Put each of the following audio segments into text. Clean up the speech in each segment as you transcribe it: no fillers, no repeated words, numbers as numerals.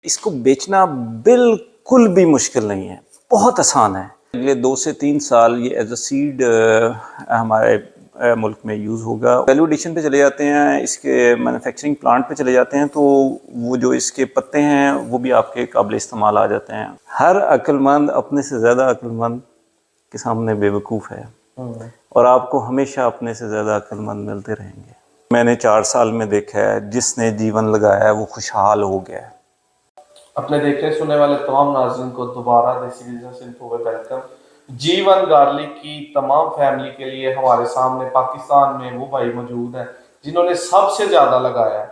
इसको बेचना बिल्कुल भी मुश्किल नहीं है, बहुत आसान है। अगले 2 से 3 साल ये एज अ सीड हमारे मुल्क में यूज़ होगा। वैल्यू एडिशन पे चले जाते हैं, इसके मैन्युफैक्चरिंग प्लांट पे चले जाते हैं, तो वो जो इसके पत्ते हैं वो भी आपके काबिल इस्तेमाल आ जाते हैं। हर अक्लमंद अपने से ज़्यादा अक्लमंद के सामने बेवकूफ़ है और आपको हमेशा अपने से ज़्यादा अक्लमंद मिलते रहेंगे। मैंने 4 साल में देखा है, जिसने जीवन लगाया है वो खुशहाल हो गया है। अपने देखने सुनने वाले तमाम नाज़रीन को दोबारा देसी बिजनेस इन्फो में वेलकम। जीवन गार्लिक की तमाम फैमिली के लिए हमारे सामने पाकिस्तान में वो भाई मौजूद हैं जिन्होंने सबसे ज़्यादा लगाया है,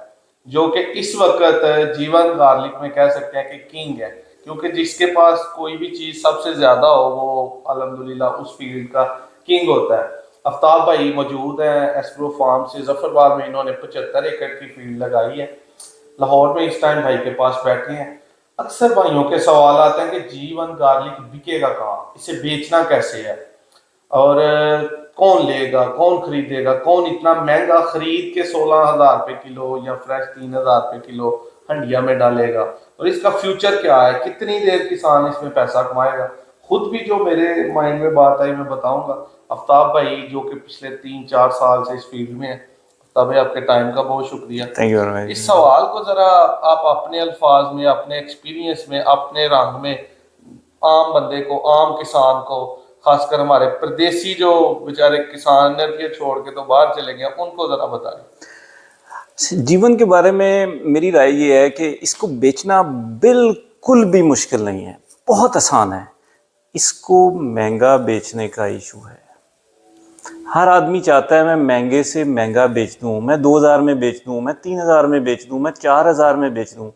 जो कि इस वक्त जीवन गार्लिक में कह सकते हैं कि किंग है, क्योंकि जिसके पास कोई भी चीज़ सबसे ज़्यादा हो वो अल्हम्दुलिल्लाह उस फील्ड का किंग होता है। आफ्ताब भाई मौजूद हैं एस्प्रो फार्म से जफरबाद में। इन्होंने 75 एकड़ की फील्ड लगाई है। लाहौर में इस टाइम भाई के पास बैठे हैं। अक्सर भाइयों के सवाल आते हैं कि जीवन गार्लिक बिकेगा कहाँ, इसे बेचना कैसे है और कौन लेगा, कौन खरीदेगा, कौन इतना महंगा खरीद के 16,000 रुपये किलो या फ्रेश 3,000 रुपये किलो हंडिया में डालेगा, और इसका फ्यूचर क्या है, कितनी देर किसान इसमें पैसा कमाएगा। खुद भी जो मेरे माइंड में बात आई मैं बताऊंगा। आफ्ताब भाई जो कि पिछले 3-4 साल से इस फील्ड में है, तभी आपके टाइम का बहुत शुक्रिया। Thank you very much. इस सवाल को जरा आप अपने अल्फाज में, अपने एक्सपीरियंस में, अपने रंग में आम बंदे को, आम किसान को, खासकर हमारे परदेसी जो बेचारे किसान नर्किया छोड़ के तो बाहर चले गए, उनको जरा बताएं। जीवन के बारे में मेरी राय ये है कि इसको बेचना बिल्कुल भी मुश्किल नहीं है, बहुत आसान है। इसको महंगा बेचने का इशू है। हर आदमी चाहता है मैं महंगे से महंगा बेच दूँ, मैं 2,000 में बेच दूँ, मैं 3,000 में बेच दूँ, मैं 4,000 में बेच दूँ।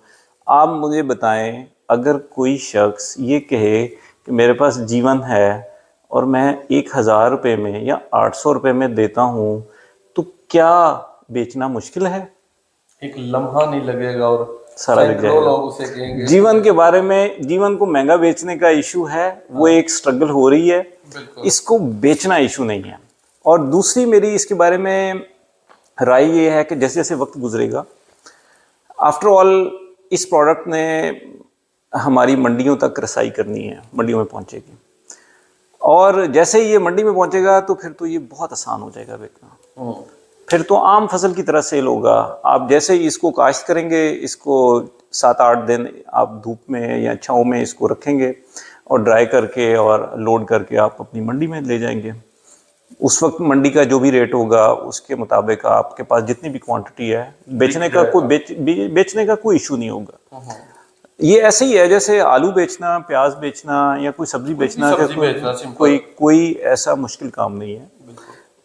आप मुझे बताएं, अगर कोई शख्स ये कहे कि मेरे पास जीवन है और मैं 1,000 रुपये में या 800 रुपये में देता हूँ, तो क्या बेचना मुश्किल है? एक लम्हा नहीं लगेगा और सारा बिक जाएगा। लोग उसे कहेंगे। जीवन के बारे में, जीवन को महंगा बेचने का इशू है, वो एक स्ट्रगल हो रही है, इसको बेचना इशू नहीं है। और दूसरी मेरी इसके बारे में राय ये है कि जैसे जैसे वक्त गुजरेगा, आफ्टर ऑल इस प्रोडक्ट ने हमारी मंडियों तक रसाई करनी है, मंडियों में पहुंचेगी, और जैसे ही ये मंडी में पहुंचेगा तो फिर तो ये बहुत आसान हो जाएगा बेचना। फिर तो आम फसल की तरह सेल होगा। आप जैसे ही इसको काश्त करेंगे, इसको 7-8 दिन आप धूप में या छाँव में इसको रखेंगे और ड्राई करके और लोड करके आप अपनी मंडी में ले जाएंगे। उस वक्त मंडी का जो भी रेट होगा उसके मुताबिक आपके पास जितनी भी क्वांटिटी है, बेचने का कोई इशू नहीं होगा। ये ऐसे ही है जैसे आलू बेचना, प्याज बेचना या कोई सब्जी बेचना, कोई ऐसा मुश्किल काम नहीं है।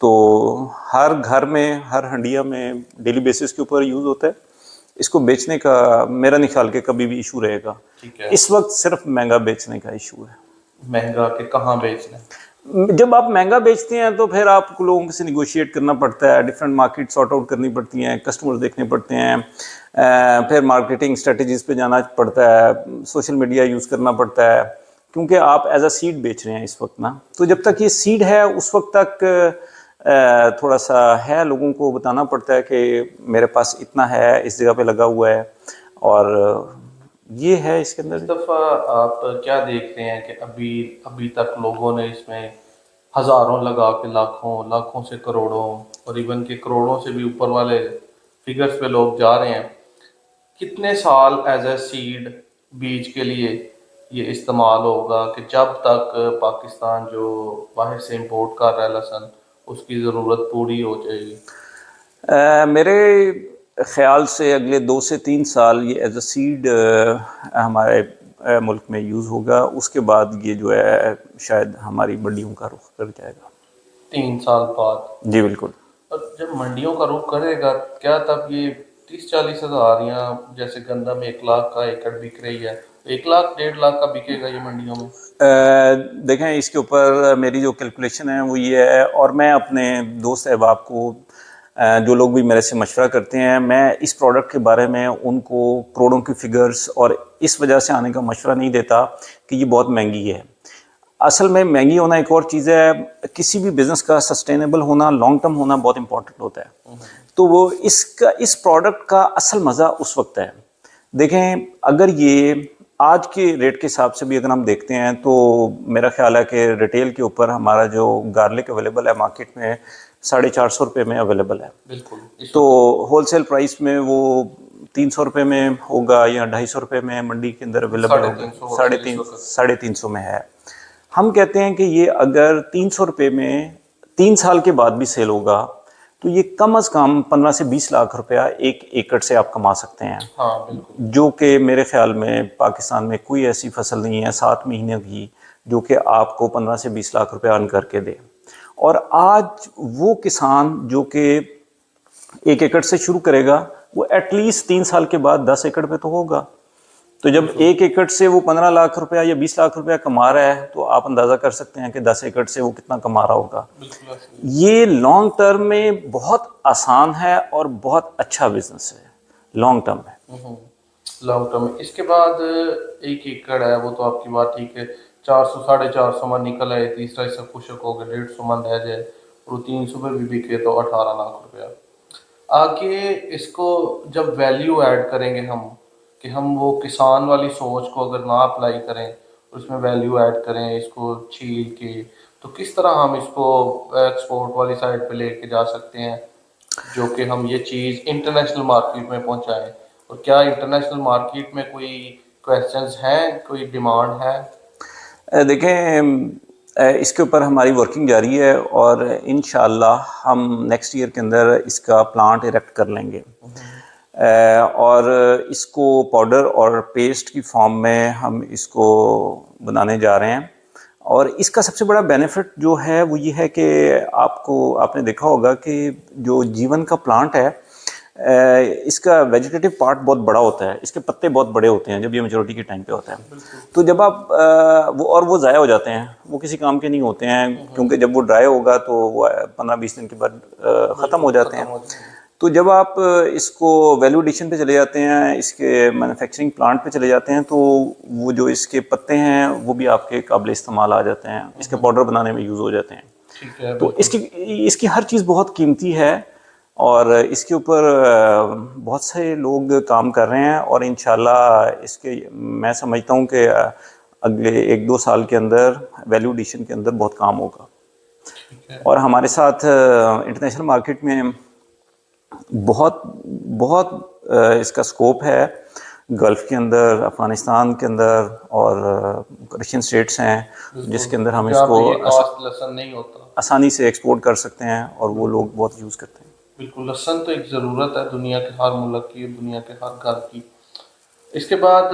तो हर घर में, हर हंडिया में डेली बेसिस के ऊपर यूज़ होता है। इसको बेचने का मेरा नहीं ख्याल कि कभी भी इशू रहेगा। इस वक्त सिर्फ महंगा बेचने का इशू है। महंगा के कहाँ बेचना? जब आप महंगा बेचते हैं तो फिर आपको लोगों से निगोशिएट करना पड़ता है, डिफरेंट मार्केट सॉर्ट आउट करनी पड़ती हैं, कस्टमर्स देखने पड़ते हैं, फिर मार्केटिंग स्ट्रेटजीज़ पे जाना पड़ता है, सोशल मीडिया यूज़ करना पड़ता है, क्योंकि आप एज अ सीड बेच रहे हैं इस वक्त ना। तो जब तक ये सीड है उस वक्त तक थोड़ा सा है, लोगों को बताना पड़ता है कि मेरे पास इतना है, इस जगह पे लगा हुआ है, और ये है इसके अंदर। इस दफ़ा आप क्या देख रहे हैं कि अभी तक लोगों ने इसमें हज़ारों लगा के लाखों से करोड़ों, और इवन के करोड़ों से भी ऊपर वाले फिगर्स पे लोग जा रहे हैं। कितने साल एज ए सीड बीज के लिए ये इस्तेमाल होगा कि जब तक पाकिस्तान जो बाहर से इंपोर्ट कर रहा है लहसुन, उसकी ज़रूरत पूरी हो जाएगी? मेरे ख्याल से अगले 2 से 3 साल ये एज अ सीड हमारे मुल्क में यूज़ होगा। उसके बाद ये जो है शायद हमारी मंडियों का रुख कर जाएगा 3 साल बाद। जी बिल्कुल। और जब मंडियों का रुख करेगा, क्या तब ये 30-40 हज़ार या जैसे गंदम 1 लाख का एकड़ बिक रही है, 1 लाख 1.5 लाख का बिकेगा ये मंडियों में? देखें, इसके ऊपर मेरी जो कैलकुलेशन है वो ये है, और मैं अपने दोस्त अहबाब को, जो लोग भी मेरे से मशवरा करते हैं, मैं इस प्रोडक्ट के बारे में उनको करोड़ों की फिगर्स और इस वजह से आने का मशवरा नहीं देता कि ये बहुत महंगी है। असल में महंगी होना एक और चीज़ है, किसी भी बिज़नेस का सस्टेनेबल होना, लॉन्ग टर्म होना बहुत इंपॉर्टेंट होता है। तो वो इस प्रोडक्ट का असल मज़ा उस वक्त है देखें, अगर ये आज के रेट के हिसाब से भी अगर हम देखते हैं तो मेरा ख्याल है कि रिटेल के ऊपर हमारा जो गार्लिक अवेलेबल है मार्केट में 450 रुपये में अवेलेबल है। बिल्कुल। तो होलसेल प्राइस में वो 300 रुपये में होगा या 250 रुपये में मंडी के अंदर अवेलेबल होगा, 350 में है। हम कहते हैं कि ये अगर 300 रुपये में 3 साल के बाद भी सेल होगा तो ये कम से कम 15 से 20 लाख रुपया 1 एकड़ से आप कमा सकते हैं। हाँ, बिल्कुल। जो कि मेरे ख्याल में पाकिस्तान में कोई ऐसी फसल नहीं है 7 महीने की जो कि आपको 15 से 20 लाख रुपया अर्न करके दे। और आज वो किसान जो कि 1 एकड़ से शुरू करेगा वो एटलीस्ट 3 साल के बाद 10 एकड़ पे तो होगा। तो जब 1 एकड़ से वो 15 लाख रुपया या 20 लाख रुपया कमा रहा है तो आप अंदाज़ा कर सकते हैं कि 10 एकड़ से वो कितना कमा रहा होगा। ये लॉन्ग टर्म में बहुत आसान है और बहुत अच्छा बिजनेस है, लॉन्ग टर्म में। लॉन्ग टर्म में इसके बाद 1 एकड़ है वो तो आपकी बात ठीक है, 400 450 मन निकल आए, तीसरा हिस्सा कुशक हो गया, 150 मन रह जाए और 300 पे भी बिके तो 18 लाख रुपया। आगे इसको जब वैल्यू ऐड करेंगे हम कि हम वो किसान वाली सोच को अगर ना अप्लाई करें और उसमें वैल्यू ऐड करें इसको छील के, तो किस तरह हम इसको एक्सपोर्ट वाली साइड पे लेके जा सकते हैं जो कि हम ये चीज़ इंटरनेशनल मार्केट में पहुंचाएं। और क्या इंटरनेशनल मार्केट में कोई क्वेश्चंस हैं, कोई डिमांड है? देखें, इसके ऊपर हमारी वर्किंग जारी है और इंशाल्लाह हम नेक्स्ट ईयर के अंदर इसका प्लांट इरेक्ट कर लेंगे और इसको पाउडर और पेस्ट की फॉर्म में हम इसको बनाने जा रहे हैं। और इसका सबसे बड़ा बेनिफिट जो है वो ये है कि आपने देखा होगा कि जो जीवन का प्लांट है इसका वेजिटेटिव पार्ट बहुत बड़ा होता है, इसके पत्ते बहुत बड़े होते हैं जब ये मेच्योरिटी के टाइम पे होता है। तो जब आप वो ज़ाया हो जाते हैं, वो किसी काम के नहीं होते हैं क्योंकि जब वो ड्राई होगा तो वो 15-20 दिन के बाद ख़त्म हो जाते हैं। तो जब आप इसको वैल्यू एडिशन पे चले जाते हैं, इसके मैन्युफैक्चरिंग प्लांट पे चले जाते हैं तो वो जो इसके पत्ते हैं वो भी आपके काबिल इस्तेमाल आ जाते हैं, इसके पाउडर बनाने में यूज़ हो जाते हैं। ठीक है। तो इसकी हर चीज़ बहुत कीमती है और इसके ऊपर बहुत से लोग काम कर रहे हैं और इंशाल्लाह इसके मैं समझता हूँ कि अगले 1-2 साल के अंदर वैल्यू एडिशन के अंदर बहुत काम होगा। और हमारे साथ इंटरनेशनल मार्केट में बहुत इसका स्कोप है, गल्फ़ के अंदर, अफ़गानिस्तान के अंदर और रशियन स्टेट्स हैं जिसके अंदर हम इसको लहसुन नहीं होता, आसानी से एक्सपोर्ट कर सकते हैं और वो लोग बहुत यूज़ करते हैं। बिल्कुल, लहसुन तो एक ज़रूरत है दुनिया के हर मुल्क की, दुनिया के हर घर की। इसके बाद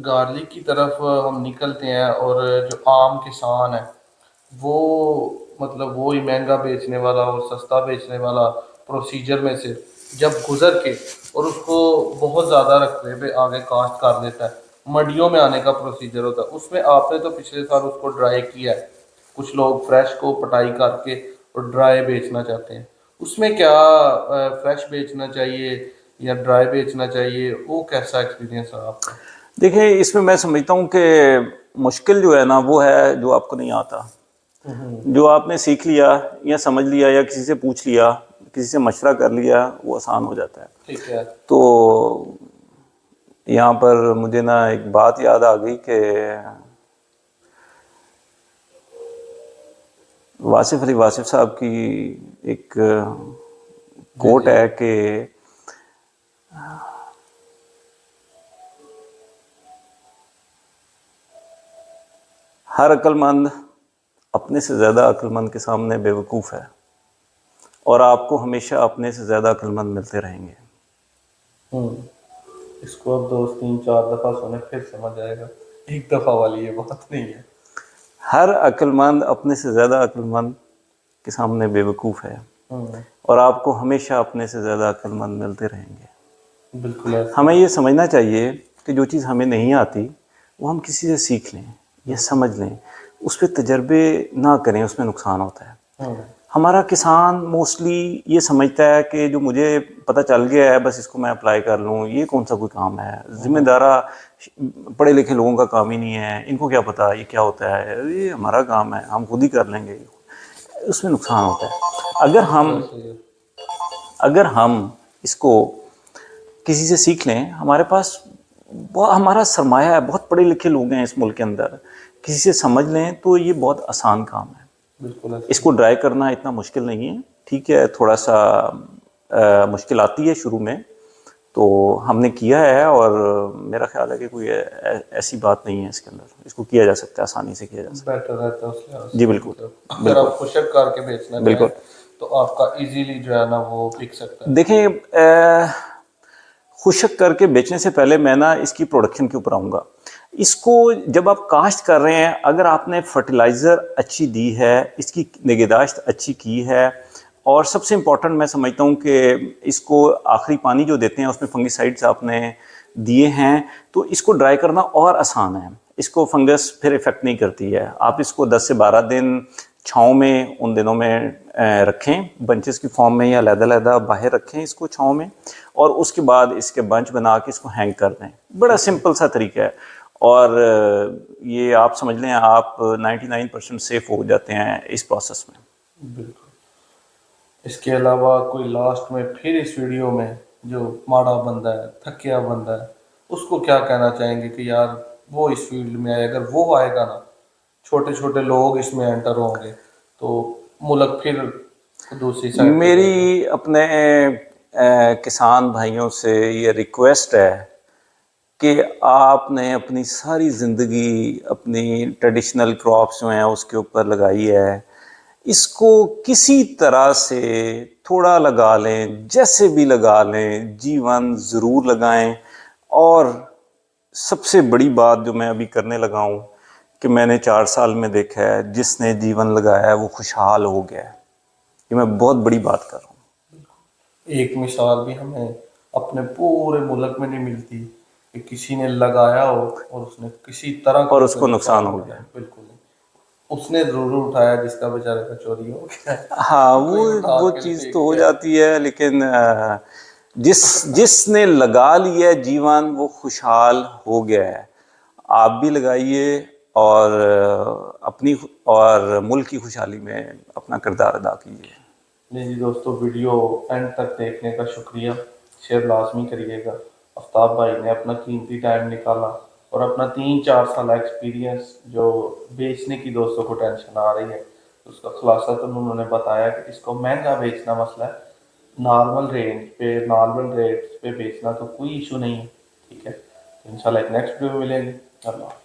गार्लिक की तरफ हम निकलते हैं और जो आम किसान है वो मतलब वो ही महंगा बेचने वाला और सस्ता बेचने वाला प्रोसीजर में से जब गुजर के और उसको बहुत ज़्यादा रखने पे आगे कास्ट कर देता है, मंडियों में आने का प्रोसीजर होता है। उसमें आपने तो पिछले साल उसको ड्राई किया है, कुछ लोग फ्रेश को पटाई करके और ड्राई बेचना चाहते हैं, उसमें क्या फ्रेश बेचना चाहिए या ड्राई बेचना चाहिए, वो कैसा एक्सपीरियंस है आपका? देखिए, इसमें मैं समझता हूँ कि मुश्किल जो है ना वो है जो आपको नहीं आता। जो आपने सीख लिया या समझ लिया या किसी से पूछ लिया, किसी से मशवरा कर लिया, वो आसान हो जाता है। ठीक है। तो यहाँ पर मुझे ना एक बात याद आ गई कि वासिफ अली वासिफ साहब की एक कोट है कि हर अक्लमंद अपने से ज़्यादा अक्लमंद के सामने बेवकूफ़ है और आपको हमेशा अपने से ज़्यादा अक्लमंद मिलते रहेंगे। इसको अब 2-3-4 दफ़ा सुने फिर समझ आएगा, एक दफ़ा वाली ये बात नहीं है। हर अक्लमंद अपने से ज़्यादा अक्लमंद के सामने बेवकूफ़ है और आपको हमेशा अपने से ज़्यादा अक्लमंद मिलते रहेंगे। बिल्कुल। हमें ये समझना चाहिए कि जो चीज़ हमें नहीं आती वो हम किसी से सीख लें या समझ लें, उस पर तजर्बे ना करें, उसमें नुकसान होता है। हमारा किसान मोस्टली ये समझता है कि जो मुझे पता चल गया है बस इसको मैं अप्लाई कर लूँ, ये कौन सा कोई काम है, ज़िम्मेदारा पढ़े लिखे लोगों का काम ही नहीं है, इनको क्या पता ये क्या होता है, ये हमारा काम है, हम खुद ही कर लेंगे। उसमें नुकसान होता है। अगर हम इसको किसी से सीख लें, हमारे पास हमारा सरमाया है, बहुत पढ़े लिखे लोग हैं इस मुल्क के अंदर, किसी से समझ लें तो ये बहुत आसान काम है। बिल्कुल इसको ड्राई करना इतना मुश्किल नहीं है। ठीक है, थोड़ा सा मुश्किल आती है शुरू में, तो हमने किया है और मेरा ख्याल है कि कोई ऐसी बात नहीं है इसके अंदर, इसको किया जा सकता है, आसानी से किया जा सकता बेटर रहता है उस लिहाज है। जी से। बिल्कुल। अगर आप खुशक करके बेचना बिल्कुल। चाहें तो आपका इजीली जो है ना वो बिक सकता है। देखें, खुशक करके बेचने से पहले मैं ना इसकी प्रोडक्शन के ऊपर आऊँगा। इसको जब आप काश्त कर रहे हैं, अगर आपने फर्टिलाइज़र अच्छी दी है, इसकी निगहदाश्त अच्छी की है, और सबसे इम्पॉर्टेंट मैं समझता हूँ कि इसको आखिरी पानी जो देते हैं उसमें फंगिसाइड्स आपने दिए हैं, तो इसको ड्राई करना और आसान है। इसको फंगस फिर इफ़ेक्ट नहीं करती है। आप इसको 10 से 12 दिन छाँव में उन दिनों में रखें, बंचेस की फॉर्म में या लहदा बाहर रखें इसको छाँव में, और उसके बाद इसके बंच बना के इसको हैंग कर दें। बड़ा सिंपल सा तरीका है, और ये आप समझ लें आप 99% सेफ हो जाते हैं इस प्रोसेस में। बिल्कुल। इसके अलावा कोई लास्ट में फिर इस वीडियो में जो माड़ा बंदा है, थकिया बंदा है, उसको क्या कहना चाहेंगे कि यार वो इस फील्ड में आए, अगर वो आएगा ना, छोटे छोटे लोग इसमें एंटर होंगे तो मुल्क फिर दूसरी साइड पे जाएगा। मेरी अपने किसान भाइयों से ये रिक्वेस्ट है कि आपने अपनी सारी ज़िंदगी अपनी ट्रेडिशनल क्रॉप्स जो हैं उसके ऊपर लगाई है, इसको किसी तरह से थोड़ा लगा लें, जैसे भी लगा लें, जीवन ज़रूर लगाएं। और सबसे बड़ी बात जो मैं अभी करने लगा हूँ कि मैंने 4 साल में देखा है, जिसने जीवन लगाया है वो खुशहाल हो गया है। ये मैं बहुत बड़ी बात कर रहा हूँ। एक मिसाल भी हमें अपने पूरे मुल्क में नहीं मिलती कि किसी ने लगाया हो और उसने किसी तरह का और उसको नुकसान हो गया। बिल्कुल नहीं। उसने जरूर उठाया जिसका बेचारे का चोरी हो गया। हाँ, कोई उठा वो के चीज़ लेके तो हो गया। जाती है, लेकिन जिसने लगा लिया है जीवन वो खुशहाल हो गया है। आप भी लगाइए और अपनी और मुल्क की खुशहाली में अपना किरदार अदा कीजिए। नहीं जी दोस्तों, वीडियो एंड तक देखने का शुक्रिया, शेयर लाजमी करिएगा। आफ्ताब भाई ने अपना कीमती टाइम निकाला और अपना 3-4 साल एक्सपीरियंस जो बेचने की दोस्तों को टेंशन आ रही है उसका खुलासा तो उन्होंने बताया कि इसको महंगा बेचना मसला है, नॉर्मल रेंज पे नॉर्मल रेट्स पे बेचना तो कोई इशू नहीं है। ठीक है, तो इंशाल्लाह एक नेक्स्ट वीडियो में मिलेंगे। अल्लाह।